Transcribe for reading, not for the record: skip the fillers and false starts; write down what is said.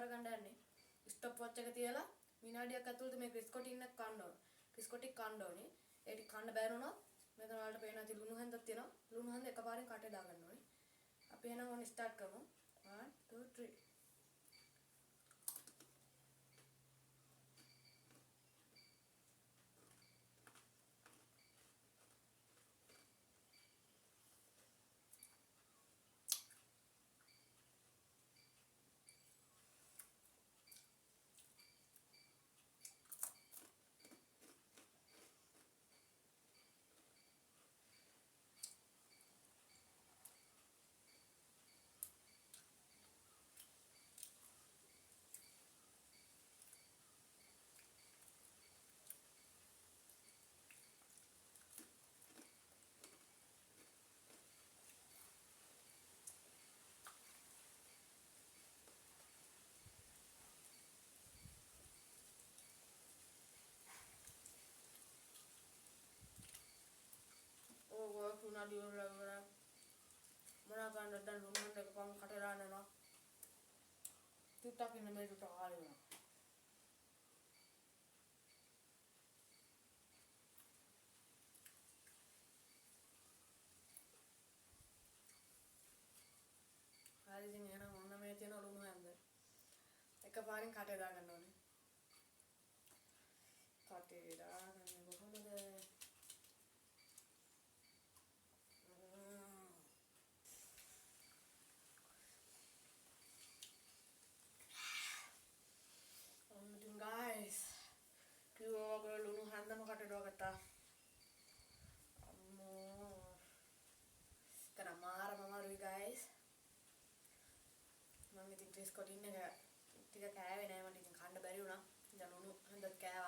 කරගන්න යන්නේ. Stop watch එක තියලා විනාඩියක් ඇතුළත මේ ක්‍රිස්කොටින් එක කන්න ඕනේ. ක්‍රිස්කොටික් කන්න ඕනේ. ඒක කන්න බැරි වුණොත් මෙතන වලට පේන ඇති ලුණු හැන්දක් තියෙනවා. ලුණු හැන්ද එකපාරෙන් කටේ දාගන්න ඕනේ. අපි එහෙනම් ඔන්න ස්ටාර්ට් කරමු. 1 2 3 ඕක විනාඩි වල මොනවා ගන්නද දැන් ලුණු හැන්ද එකපාරම කටේ දාන්න යනවා. ටිකක් ඉන්න මේ ටික කාලේ වෙනවා. හරි ඉතින් එහෙනම් ඔන්න මේ තියෙන ලුණු හැන්ද එකපාරෙන් කටේ දාගන්න ඕනේ. කටේ දාගන්නේ කොහොමද? ඉතින් guys කිව්වා වගේ ලුණු හැන්දම කටේ දාගත්තා. අම්මෝ කරා මාරම අමාරුයි guys. මම ඉතින් ක්‍රිස්කොටින් එක ටික කෑවේ නෑ මට ඉතින් කන්න බැරි වුණා. දැන් ලුණු හැන්දත් කෑවා.